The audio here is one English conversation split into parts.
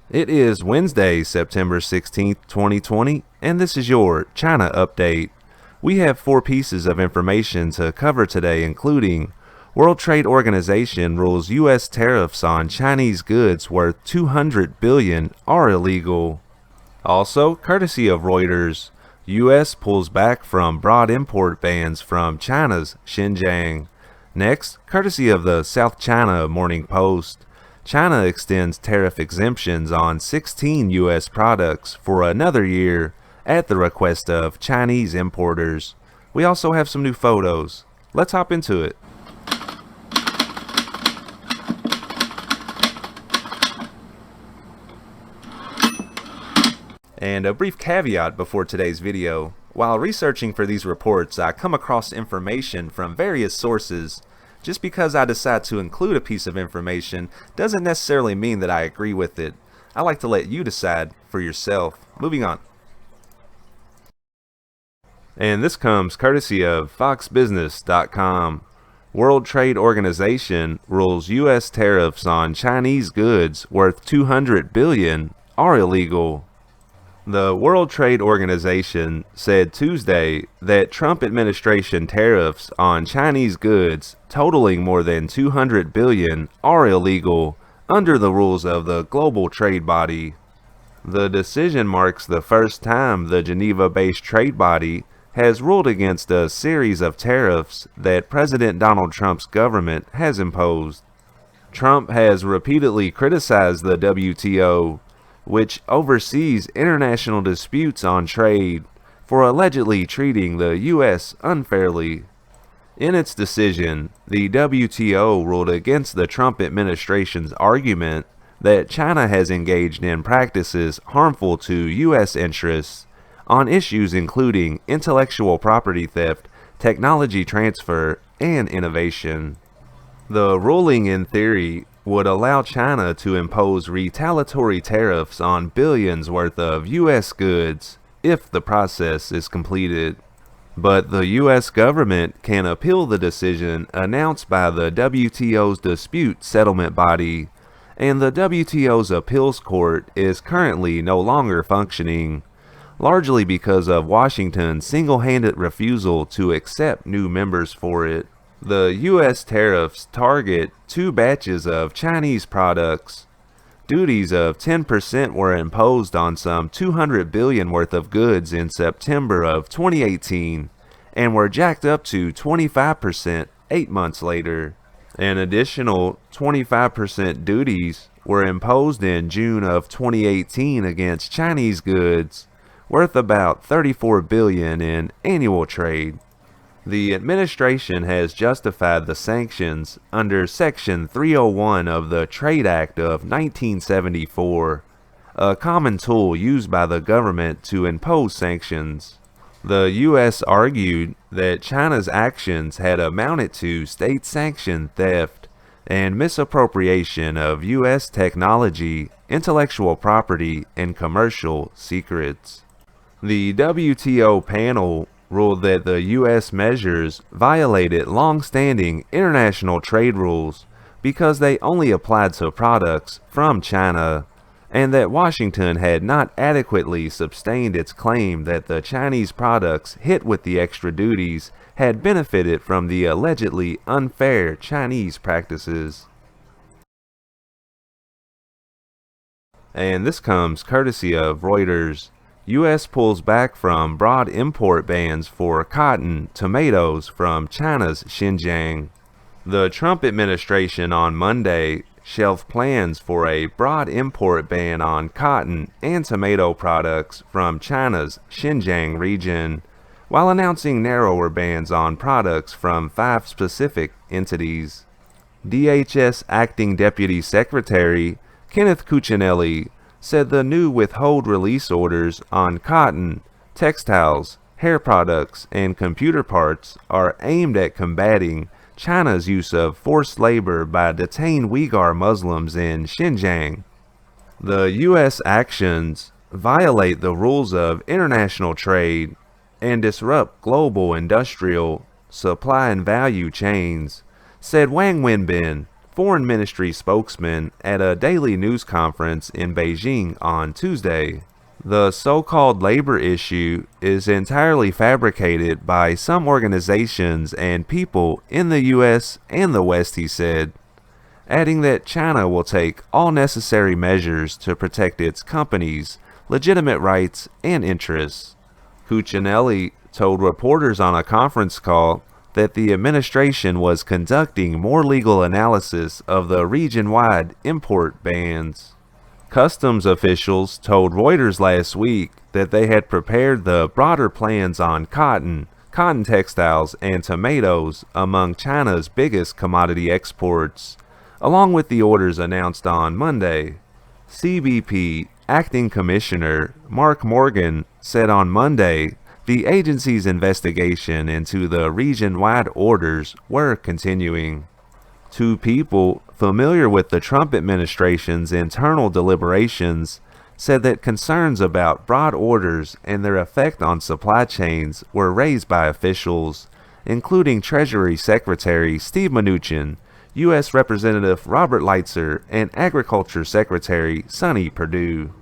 It is Wednesday, September 16th, 2020, and this is your China Update. We have 4 pieces of information to cover today, including World Trade Organization rules U.S. tariffs on Chinese goods worth $200 billion are illegal. Also, courtesy of Reuters, U.S. pulls back from broad import bans from China's Xinjiang. Next, courtesy of the South China Morning Post, China extends tariff exemptions on 16 U.S. products for another year at the request of Chinese importers. We also have some new photos. Let's hop into it. And a brief caveat before today's video. While researching for these reports, I come across information from various sources. Just because I decide to include a piece of information doesn't necessarily mean that I agree with it. I like to let you decide for yourself. Moving on. And this comes courtesy of foxbusiness.com. World Trade Organization rules U.S. tariffs on Chinese goods worth $200 billion are illegal. The World Trade Organization said Tuesday that Trump administration tariffs on Chinese goods totaling more than $200 billion are illegal under the rules of the global trade body. The decision marks the first time the Geneva-based trade body has ruled against a series of tariffs that President Donald Trump's government has imposed. Trump has repeatedly criticized the WTO, which oversees international disputes on trade, for allegedly treating the U.S. unfairly. In its decision, the WTO ruled against the Trump administration's argument that China has engaged in practices harmful to U.S. interests on issues including intellectual property theft, technology transfer, and innovation. The ruling, in theory, would allow China to impose retaliatory tariffs on billions worth of U.S. goods if the process is completed. But the U.S. government can appeal the decision announced by the WTO's dispute settlement body, and the WTO's appeals court is currently no longer functioning, largely because of Washington's single-handed refusal to accept new members for it. The U.S. tariffs target 2 batches of Chinese products. Duties of 10% were imposed on some $200 billion worth of goods in September of 2018 and were jacked up to 25% 8 months later. An additional 25% duties were imposed in June of 2018 against Chinese goods, worth about $34 billion in annual trade. The administration has justified the sanctions under Section 301 of the Trade Act of 1974, a common tool used by the government to impose sanctions. The U.S. argued that China's actions had amounted to state-sanctioned theft and misappropriation of U.S. technology, intellectual property, and commercial secrets. The WTO panel ruled that the U.S. measures violated long-standing international trade rules because they only applied to products from China, and that Washington had not adequately sustained its claim that the Chinese products hit with the extra duties had benefited from the allegedly unfair Chinese practices. And this comes courtesy of Reuters. U.S. pulls back from broad import bans for cotton, tomatoes from China's Xinjiang. The Trump administration on Monday shelved plans for a broad import ban on cotton and tomato products from China's Xinjiang region, while announcing narrower bans on products from 5 specific entities. DHS Acting Deputy Secretary Kenneth Cuccinelli said the new withhold release orders on cotton, textiles, hair products, and computer parts are aimed at combating China's use of forced labor by detained Uyghur Muslims in Xinjiang. The U.S. actions violate the rules of international trade and disrupt global industrial supply and value chains, said Wang Wenbin, foreign ministry spokesman at a daily news conference in Beijing on Tuesday. The so-called labor issue is entirely fabricated by some organizations and people in the U.S. and the West, he said, adding that China will take all necessary measures to protect its companies' legitimate rights and interests. Cuccinelli told reporters on a conference call that the administration was conducting more legal analysis of the region-wide import bans. Customs officials told Reuters last week that they had prepared the broader plans on cotton textiles, and tomatoes among China's biggest commodity exports, along with the orders announced on Monday. CBP Acting Commissioner Mark Morgan said on Monday the agency's investigation into the region-wide orders were continuing. Two people familiar with the Trump administration's internal deliberations said that concerns about broad orders and their effect on supply chains were raised by officials, including Treasury Secretary Steve Mnuchin, U.S. Representative Robert Lighthizer, and Agriculture Secretary Sonny Perdue.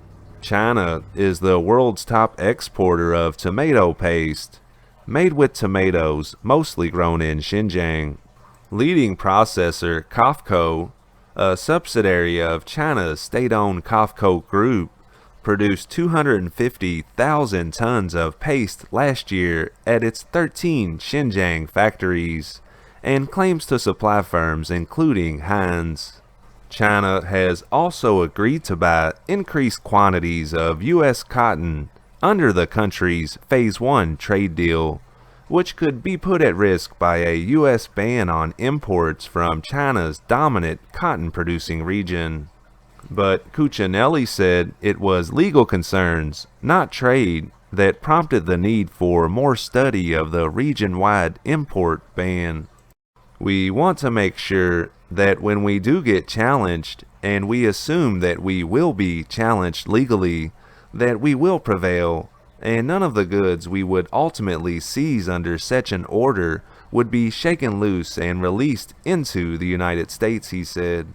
China is the world's top exporter of tomato paste, made with tomatoes mostly grown in Xinjiang. Leading processor COFCO, a subsidiary of China's state-owned COFCO Group, produced 250,000 tons of paste last year at its 13 Xinjiang factories, and claims to supply firms including Heinz. China has also agreed to buy increased quantities of U.S. cotton under the country's Phase 1 trade deal, which could be put at risk by a U.S. ban on imports from China's dominant cotton-producing region. But Cuccinelli said it was legal concerns, not trade, that prompted the need for more study of the region-wide import ban. We want to make sure that when we do get challenged, and we assume that we will be challenged legally, that we will prevail, and none of the goods we would ultimately seize under such an order would be shaken loose and released into the United States, he said.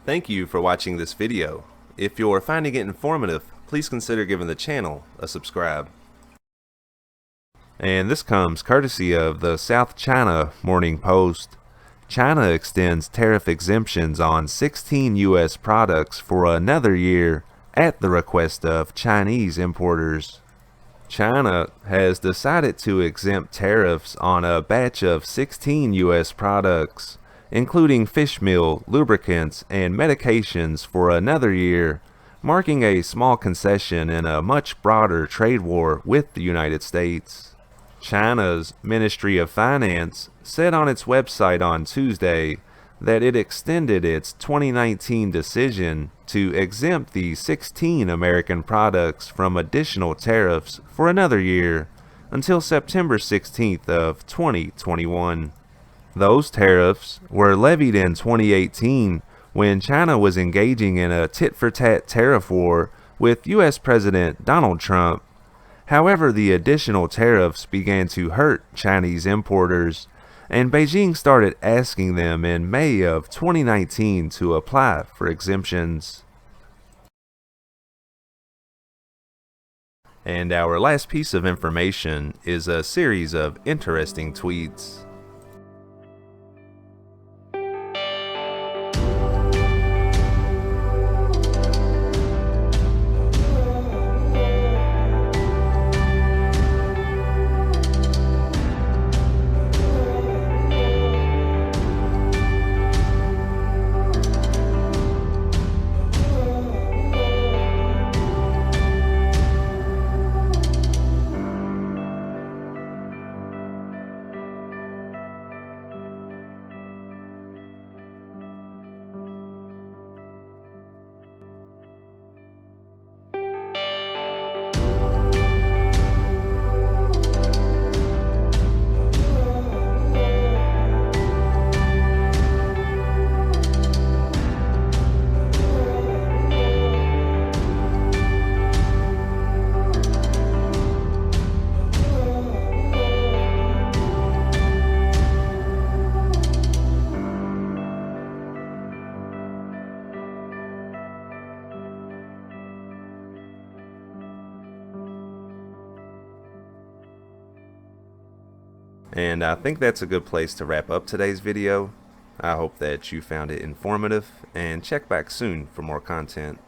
Thank you for watching this video. If you're finding it informative, please consider giving the channel a subscribe. And this comes courtesy of the South China Morning Post. China extends tariff exemptions on 16 U.S. products for another year at the request of Chinese importers. China has decided to exempt tariffs on a batch of 16 U.S. products, including fish meal, lubricants, and medications for another year, marking a small concession in a much broader trade war with the United States. China's Ministry of Finance said on its website on Tuesday that it extended its 2019 decision to exempt the 16 American products from additional tariffs for another year until September 16th of 2021. Those tariffs were levied in 2018 when China was engaging in a tit-for-tat tariff war with U.S. President Donald Trump. However, the additional tariffs began to hurt Chinese importers, and Beijing started asking them in May of 2019 to apply for exemptions. And our last piece of information is a series of interesting tweets. And I think that's a good place to wrap up today's video. I hope that you found it informative, and check back soon for more content.